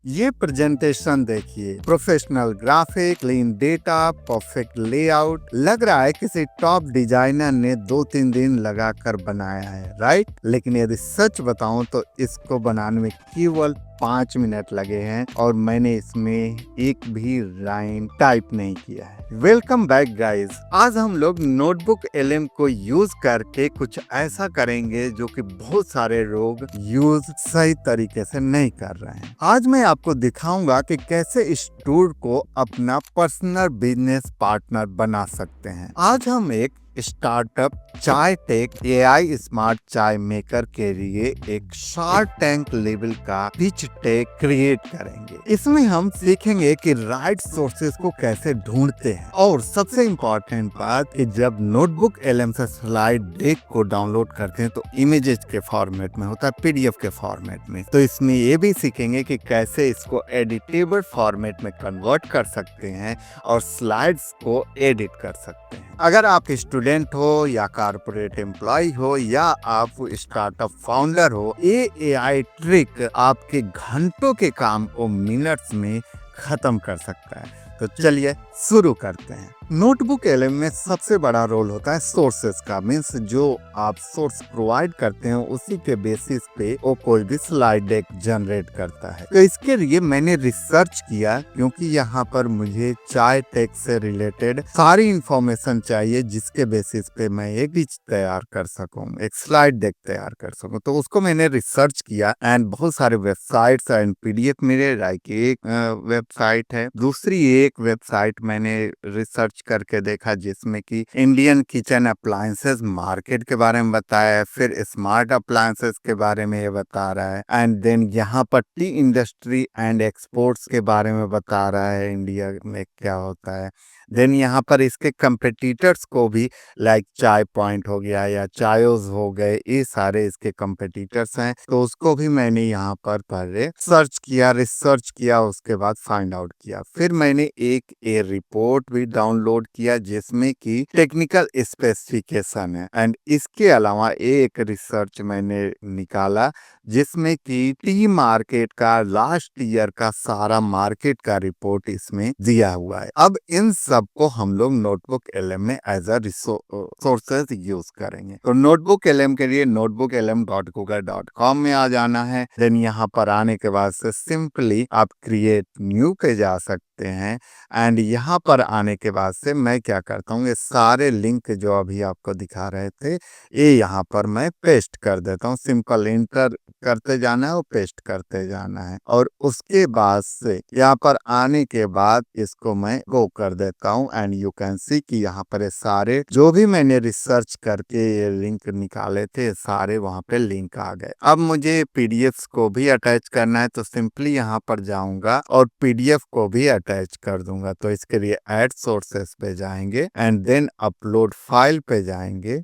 ये प्रेजेंटेशन देखिए, professional graphic, clean data, perfect layout. लग रहा है किसी टॉप डिजाइनर ने 2-3 दिन लगाकर बनाया है, राइट? लेकिन यदि सच बताऊं तो इसको बनाने में केवल 5 मिनट लगे हैं और मैंने इसमें एक भी लाइन टाइप नहीं किया है। Welcome back guys. आज हम लोग नोटबुक एलएम को यूज करके कुछ ऐसा करेंगे जो कि बहुत सारे लोग यूज सही तरीके से नहीं कर रहे हैं। आज मैं आपको दिखाऊंगा कि कैसे इस टूल को अपना पर्सनल बिजनेस पार्टनर बना सकते हैं। आज हम एक स्टार्टअप चाय टेक एआई स्मार्ट चाय मेकर के लिए एक शार्क टैंक लेवल का पिच टेक क्रिएट करेंगे। इसमें हम सीखेंगे कि राइट सोर्सेज को कैसे ढूंढते हैं और सबसे इम्पोर्टेंट बात कि जब नोटबुक एलएम से स्लाइड डेक को डाउनलोड करते हैं तो इमेजेस के फॉर्मेट में होता है, पीडीएफ के फॉर्मेट में। तो इसमें ये भी सीखेंगे कि कैसे इसको एडिटेबल फॉर्मेट में कन्वर्ट कर सकते हैं और स्लाइड्स को एडिट कर सकते हैं। अगर आप स्टूडेंट हो या कॉर्पोरेट एम्प्लॉय हो या आप स्टार्टअप फाउंडर हो, ये एआई ट्रिक आपके घंटों के काम को मिनट्स में खत्म कर सकता है। तो चलिए शुरू करते हैं। नोटबुक एलएम में सबसे बड़ा रोल होता है सोर्सेस का, मीन्स जो आप सोर्स प्रोवाइड करते हैं उसी के बेसिस पे वो कोई भी स्लाइड डेक जनरेट करता है। तो इसके लिए मैंने रिसर्च किया क्योंकि यहाँ पर मुझे चाय टेक से रिलेटेड सारी इंफॉर्मेशन चाहिए जिसके बेसिस पे मैं एक पिच तैयार कर सकूं, एक स्लाइड डेक तैयार कर सकूं। तो उसको मैंने रिसर्च किया एंड बहुत सारे वेबसाइट्स एंड पीडीएफ मिले। लाइक एक वेबसाइट है, दूसरी एक वेबसाइट मैंने रिसर्च करके देखा जिसमें कि इंडियन किचन अप्लायंसेस मार्केट के बारे में बताया है, फिर स्मार्ट अप्लायंसेस के बारे में ये बता रहा है, एंड देन यहाँ पर टी इंडस्ट्री एंड एक्सपोर्ट्स के बारे में बता रहा है, इंडिया में क्या होता है। देन यहाँ पर इसके कंपेटिटर्स को भी, लाइक चाय पॉइंट हो गया या चायोस हो गए, ये सारे इसके कंपेटिटर्स हैं। तो उसको भी मैंने यहाँ पर पहले सर्च किया, रिसर्च किया, उसके बाद फाइंड आउट किया। फिर मैंने एक रिपोर्ट भी डाउनलोड किया जिसमें कि टेक्निकल स्पेसिफिकेशन है, एंड इसके अलावा एक रिसर्च मैंने निकाला जिसमें कि टी मार्केट का लास्ट ईयर का सारा मार्केट का रिपोर्ट इसमें दिया हुआ है। अब इन सब को हम लोग नोटबुक एलएम में एज अ सोर्सेज यूज करेंगे। तो नोटबुक एलएम के लिए notebooklm.google.com में आ जाना है। देन यहाँ पर आने के बाद से सिंपली आप क्रिएट न्यू पे जा सकते हैं, एंड यहाँ पर आने के बाद से मैं क्या करता हूँ, ये सारे लिंक जो अभी आपको दिखा रहे थे ये यहाँ पर मैं पेस्ट कर देता हूँ। सिंपल इंटर करते जाना है और पेस्ट करते जाना है, और उसके बाद से यहाँ पर आने के बाद इसको मैं गो कर देता हूँ, एंड यू कैन सी कि यहाँ पर ये सारे जो भी मैंने रिसर्च करके ये लिंक निकाले थे सारे वहाँ पे लिंक आ गए। अब मुझे पीडीएफ को भी अटैच करना है तो सिंपली यहाँ पर जाऊंगा और पीडीएफ को भी अटैच कर दूंगा। तो इसके लिए ऐड सोर्सेस पे जाएंगे एंड देन अपलोड फाइल पे जाएंगे।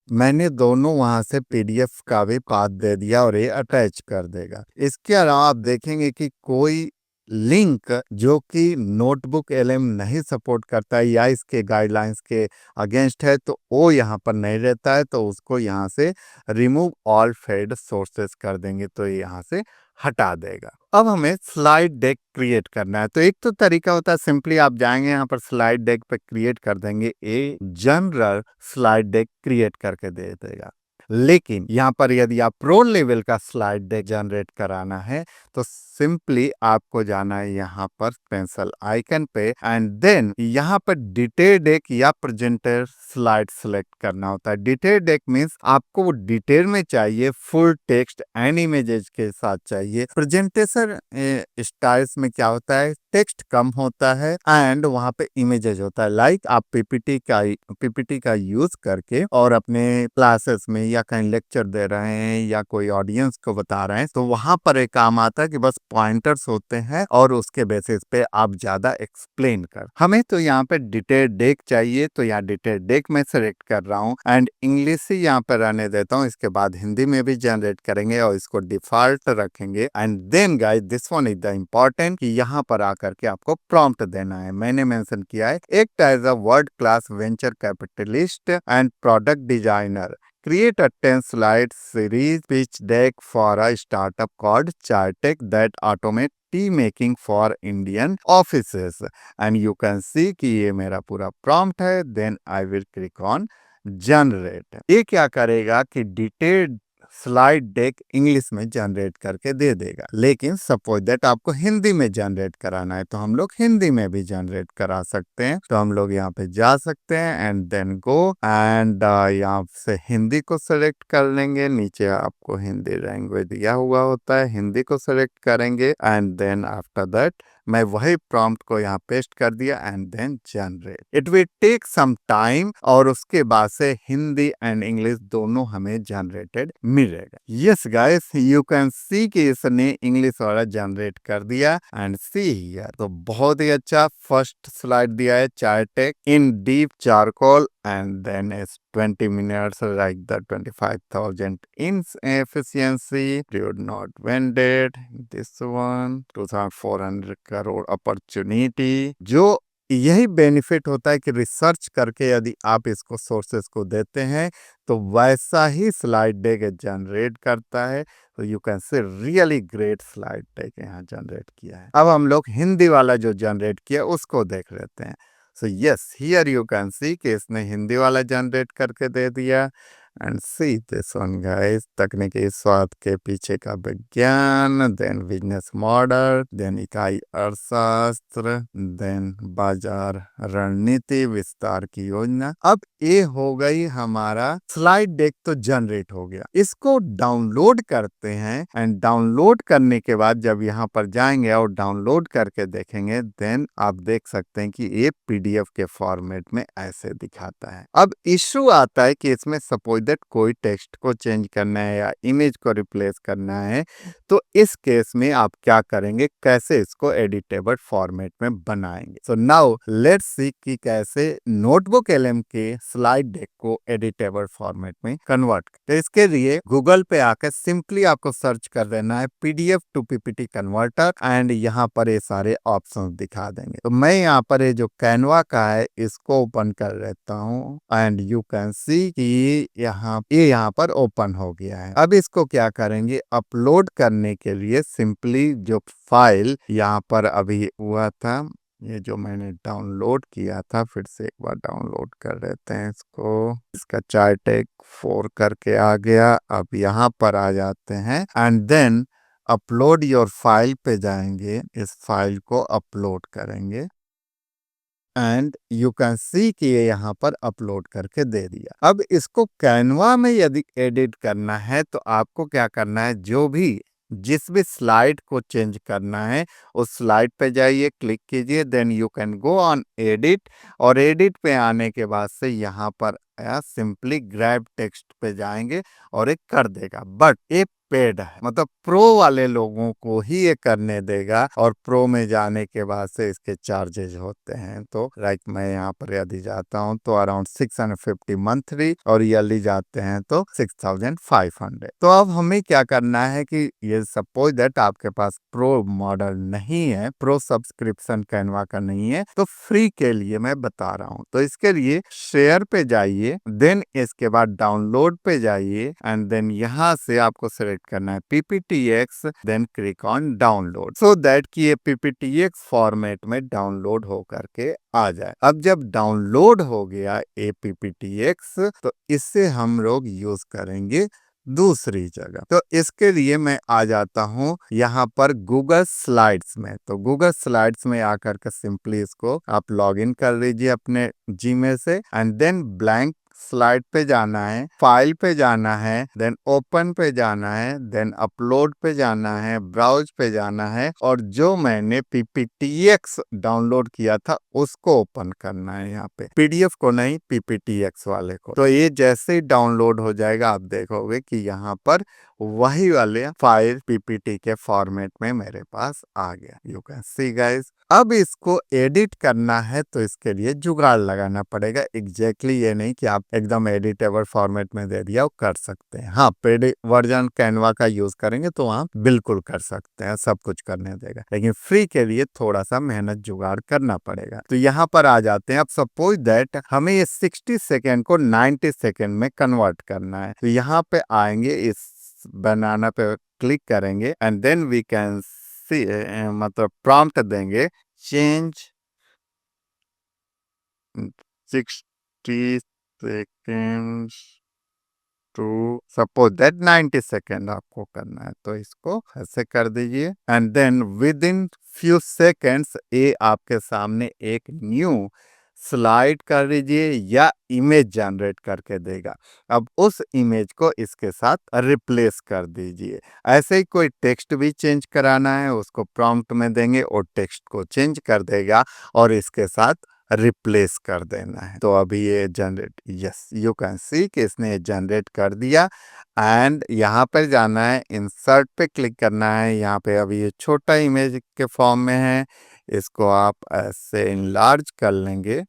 मैंने दोनों वहां से पीडीएफ का भी पाथ दे दिया और ये अटैच कर देगा। इसके अलावा आप देखेंगे कि कोई लिंक जो कि नोटबुक एलएम नहीं सपोर्ट करता है या इसके गाइडलाइंस के अगेंस्ट है तो वो यहाँ पर नहीं रहता है, तो उसको यहाँ से रिमूव ऑल फेड सोर्सेस कर देंगे तो ये यहाँ से हटा देगा। अब हमें स्लाइड डेक क्रिएट करना है। तो एक तो तरीका होता है, सिंपली आप जाएंगे यहाँ पर स्लाइड डेक पे क्रिएट कर देंगे, a general slide deck create करके दे देगा। लेकिन यहाँ पर यदि आप प्रो लेवल का स्लाइड डेक जनरेट कराना है तो सिंपली आपको जाना है यहाँ पर पेंसिल आइकन पे, एंड देन यहाँ पर डिटेल डेक या प्रेजेंटर स्लाइड सेलेक्ट करना होता है। डिटेल डेक मीन्स आपको वो डिटेल में चाहिए, फुल टेक्स्ट एंड इमेजेस के साथ चाहिए। प्रेजेंटेशन स्टाइल्स में क्या होता है, टेक्स्ट कम होता है एंड वहाँ पे इमेजेस होता है। लाइक आप पीपीटी का यूज करके और अपने क्लासेस में या कहीं लेक्चर दे रहे हैं या कोई ऑडियंस को बता रहे हैं तो वहां पर एक काम आता है कि बस पॉइंटर्स होते हैं और उसके बेसिस पे आप ज्यादा एक्सप्लेन कर। हमें तो यहाँ पे डिटेल डेक चाहिए तो यहाँ डिटेल डेक में सेलेक्ट कर रहा हूँ एंड इंग्लिश ही यहाँ पे रहने देता हूँ। इसके बाद हिंदी में भी जनरेट करेंगे और इसको डिफॉल्ट रखेंगे, and then guys this one is the important कि यहाँ पर आकर के आपको प्रॉम्प्ट देना है। मैंने मेंशन किया है, act as a world class venture capitalist and product designer create a 10 slide series pitch deck for a startup called Chartech that automate tea making for Indian offices. And you can see कि ये मेरा पूरा prompt है। Then I will click on generate. ये क्या करेगा कि detailed slide deck English में जनरेट करके दे देगा, लेकिन सपोज दैट आपको हिंदी में जनरेट कराना है तो हम लोग हिंदी में भी जनरेट करा सकते हैं। तो हम लोग यहाँ पे जा सकते हैं एंड देन गो एंड यहाँ से हिंदी को सेलेक्ट कर लेंगे। नीचे आपको हिंदी लैंग्वेज दिया हुआ होता है, हिंदी को सेलेक्ट करेंगे एंड देन आफ्टर दैट मैं वही प्रॉम्प्ट को यहाँ पेस्ट कर दिया and then generate. It will take some time और उसके बाद से हिंदी एंड इंग्लिश दोनों हमें जनरेटेड मिलेगा। Yes guys, you can see कि इसने इंग्लिश वाला जनरेट कर दिया एंड सी हियर। तो बहुत ही अच्छा फर्स्ट स्लाइड दिया है, चार्टेक in deep charcoal and then it's 20 minutes like the 25,000 in efficiency, period not vended, this one 2,400 crore opportunity। जो यही बेनिफिट होता है कि रिसर्च करके यदि आप इसको सोर्सेस को देते हैं तो वैसा ही स्लाइड डेक जनरेट करता है। तो you can say really great slide deck यहाँ जनरेट किया है। अब हम लोग हिंदी वाला जो जनरेट किया उसको देख लेते हैं। So yes, here you can see कि इसने हिंदी वाला जनरेट करके दे दिया and see this one guys. तकनीकी स्वाद के पीछे का विज्ञान, देन बिजनेस मॉडल, देन इकाई अर्थशास्त्र, देन बाजार रणनीति विस्तार की योजना। अब ये हो गई हमारा स्लाइड डेक तो जनरेट हो गया। इसको डाउनलोड करते हैं एंड डाउनलोड करने के बाद जब यहाँ पर जाएंगे और डाउनलोड करके देखेंगे देन आप देख सकते हैं कि ये पीडीएफ के फॉर्मेट में ऐसे दिखाता है। अब इशू आता है कि इसमें सपोज दैट कोई टेक्स्ट को चेंज करना है या इमेज को रिप्लेस करना है, तो इस केस में आप क्या करेंगे, कैसे इसको एडिटेबल फॉर्मेट में बनाएंगे। सो नाउ लेट्स सी कि कैसे नोटबुक एलएम के स्लाइड डेक को एडिटेबल फॉर्मेट में कन्वर्ट। तो इसके लिए गूगल पे आकर सिंपली आपको सर्च कर देना है PDF to PPT converter and यहाँ पर ये सारे ऑप्शंस दिखा देंगे। तो मैं यहाँ पर ये जो कैनवा का है इसको ओपन कर लेता हूँ एंड यू कैन सी कि यहाँ पर ओपन हो गया है। अब इसको क्या करेंगे, अपलोड करने के लिए सिंपली जो फाइल यहाँ पर अभी हुआ था, ये जो मैंने डाउनलोड किया था, फिर से एक बार डाउनलोड कर लेते हैं इसको। इसका चार्टेक 4 करके आ गया। अब यहाँ पर आ जाते हैं and then upload your file पे जाएंगे, इस फाइल को अपलोड करेंगे एंड यू कैन सी कि ये यहाँ पर अपलोड करके दे दिया। अब इसको कैनवा में यदि एडिट करना है तो आपको क्या करना है, जो भी जिस भी स्लाइड को चेंज करना है उस स्लाइड पे जाइए, क्लिक कीजिए, then you can go on edit और एडिट पे आने के बाद से यहाँ पर सिंपली ग्रैब टेक्स्ट पे जाएंगे और एक कर देगा। बट एक पेड है, मतलब प्रो वाले लोगों को ही ये करने देगा और प्रो में जाने के बाद से इसके चार्जेस होते हैं। तो लाइक मैं यहाँ पर यदि जाता हूँ तो अराउंड 650 मंथली और ईयरली जाते हैं तो 6500। तो अब हमें क्या करना है कि ये सपोज दैट आपके पास प्रो मॉडल नहीं है, प्रो सब्सक्रिप्शन कैनवा का नहीं है, तो फ्री के लिए मैं बता रहा हूँ। तो इसके लिए शेयर पे जाइए, देन इसके बाद डाउनलोड पे जाइए एंड देन यहाँ से आपको सेलेक्ट करना है PPTX, then click on download so that कि ये PPTX फॉर्मेट में डाउनलोड हो करके आ जाए। अब जब डाउनलोड हो गया ये PPTX तो इससे हम लोग यूज करेंगे दूसरी जगह। तो इसके लिए मैं आ जाता हूँ यहाँ पर गूगल स्लाइड्स में। तो गूगल स्लाइड्स में आकर के सिंपली इसको आप लॉग इन कर लीजिए अपने जीमेल से एंड देन ब्लैंक स्लाइड पे जाना है, फाइल पे जाना है, देन ओपन पे जाना है, देन अपलोड पे जाना है, ब्राउज पे जाना है और जो मैंने PPTX डाउनलोड किया था उसको ओपन करना है यहाँ पे, पीडीएफ को नहीं, PPTX वाले को। तो ये जैसे ही डाउनलोड हो जाएगा आप देखोगे कि यहाँ पर वही वाले फाइल PPT के फॉर्मेट में मेरे पास आ गया। You can see guys. अब इसको एडिट करना है तो इसके लिए जुगाड़ लगाना पड़ेगा। एग्जैक्टली ये नहीं कि आप एकदम एडिटेबल फॉर्मेट में दे दिया, वो कर सकते हैं। हाँ, पेड वर्जन कैनवा का यूज करेंगे तो आप बिल्कुल कर सकते हैं, सब कुछ करने देगा, लेकिन फ्री के लिए थोड़ा सा मेहनत जुगाड़ करना पड़ेगा। तो यहाँ पर आ जाते हैं। अब सपोज दैट हमें ये 60 सेकेंड को 90 सेकेंड में कन्वर्ट करना है, तो यहाँ पे आएंगे, इस बनाना पे क्लिक करेंगे and then we can see, मतलब प्रॉम्प्ट देंगे, change 60 second to suppose that 90 second आपको करना है, तो इसको ऐसे कर दीजिए and then with in few seconds ये आपके सामने एक न्यू स्लाइड कर दीजिए या इमेज जनरेट करके देगा। अब उस इमेज को इसके साथ रिप्लेस कर दीजिए। ऐसे ही कोई टेक्स्ट भी चेंज कराना है, उसको प्रॉम्प्ट में देंगे और टेक्स्ट को चेंज कर देगा और इसके साथ रिप्लेस कर देना है। तो अभी ये generate, yes you can see कि इसने जनरेट कर दिया एंड यहाँ पर जाना है, इंसर्ट पे क्लिक करना है। यहाँ पे अभी ये छोटा इमेज के फॉर्म में है, इसको आप ऐसे इनलार्ज कर लेंगे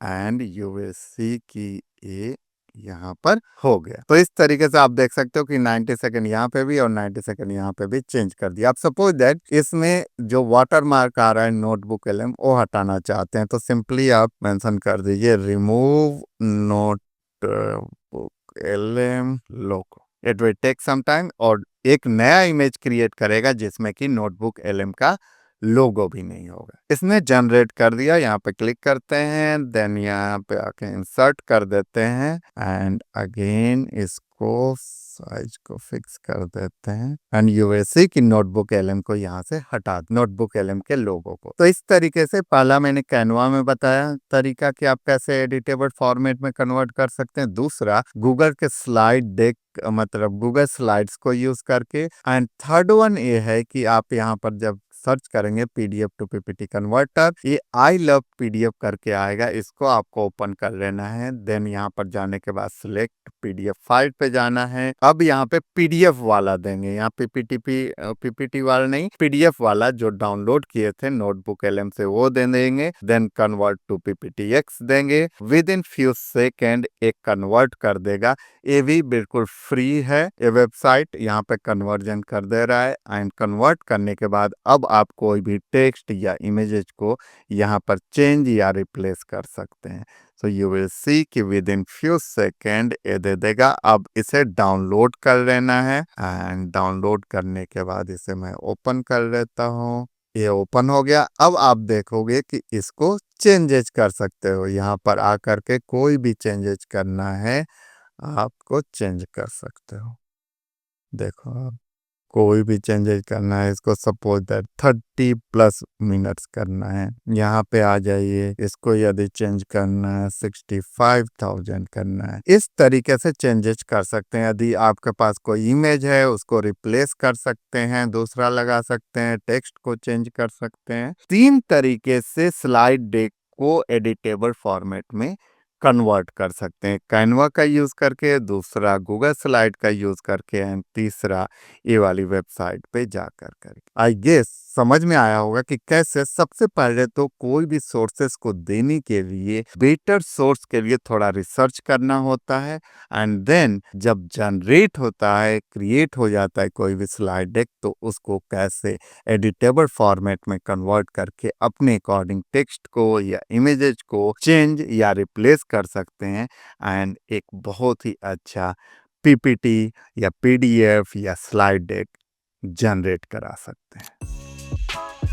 एंड यू विल सी कि ये यहाँ पर हो गया। तो इस तरीके से आप देख सकते हो कि 90 सेकंड यहाँ पे भी और 90 सेकंड यहाँ पे भी चेंज कर दिया। आप सपोज दैट इसमें जो वाटर मार्क आ रहा है नोटबुक एलएम वो हटाना चाहते हैं, तो सिंपली आप मेंशन कर दीजिए remove Notebook LM logo. It will take some time और एक नया इमेज क्रिएट करेगा जिसमें कि नोटबुक एलएम का लोगो भी नहीं होगा। इसने जनरेट कर दिया, यहाँ पे क्लिक करते हैं, देन यहाँ पे आके इंसर्ट कर देते हैं एंड अगेन इसको साइज को फिक्स कर देते हैं एंड यू विल सी कि नोटबुक एलएम को यहाँ से हटा, नोटबुक एलएम के लोगो को। तो इस तरीके से पहला मैंने कैनवा में बताया तरीका कि आप कैसे एडिटेबल फॉर्मेट में कन्वर्ट कर सकते हैं। दूसरा गूगल के स्लाइड डेक, मतलब गूगल स्लाइड्स को यूज करके। एंड थर्ड वन ये है कि आप यहाँ पर जब सर्च करेंगे पीडीएफ टू पीपीटी कन्वर्टर, ये आई लव पीडीएफ करके आएगा, इसको आपको ओपन कर लेना है। देन यहाँ पर जाने के बाद सिलेक्ट पीडीएफ फाइल पे जाना है। अब यहाँ पे पीडीएफ वाला देंगे, यहाँ पीपीटी वाला नहीं, पीडीएफ वाला जो डाउनलोड किए थे नोटबुक एलएम से वो दे देंगे। Then convert to PPT X देंगे, विद इन फ्यू सेकेंड एक कन्वर्ट कर देगा। ये भी बिल्कुल फ्री है, ये वेबसाइट यहाँ पे कन्वर्जन कर दे रहा है। एंड कन्वर्ट करने के बाद अब आप कोई भी टेक्स्ट या इमेजेस को यहाँ पर चेंज या रिप्लेस कर सकते हैं। सो यू विल सी कि विद इन फ्यू सेकेंड ये दे देगा। अब इसे डाउनलोड कर लेना है एंड डाउनलोड करने के बाद इसे मैं ओपन कर लेता हूँ। ये ओपन हो गया। अब आप देखोगे कि इसको चेंजेस कर सकते हो, यहाँ पर आकर के कोई भी चेंजेस करना है आपको चेंज कर सकते हो। देखो आप कोई भी चेंजेस करना है, इसको सपोज दैट 30+ मिनट्स करना है, यहाँ पे आ जाइए। इसको यदि चेंज करना है 65,000 करना है, इस तरीके से चेंजेस कर सकते हैं। यदि आपके पास कोई इमेज है उसको रिप्लेस कर सकते हैं, दूसरा लगा सकते हैं, टेक्स्ट को चेंज कर सकते हैं। 3 तरीके से स्लाइड डेक को एडिटेबल फॉर्मेट में कन्वर्ट कर सकते हैं, कैनवा का यूज करके, दूसरा गूगल स्लाइड का यूज करके एंड तीसरा ये वाली वेबसाइट पे जाकर कर। आई गेस समझ में आया होगा कि कैसे। सबसे पहले तो कोई भी सोर्सेस को देने के लिए बेटर सोर्स के लिए थोड़ा रिसर्च करना होता है एंड देन जब जनरेट होता है, क्रिएट हो जाता है कोई भी स्लाइड डेक, तो उसको कैसे एडिटेबल फॉर्मेट में कन्वर्ट करके अपने अकॉर्डिंग टेक्स्ट को या इमेजेस को चेंज या रिप्लेस कर सकते हैं एंड एक बहुत ही अच्छा पीपीटी या पीडीएफ या स्लाइड डेक जनरेट करा सकते हैं।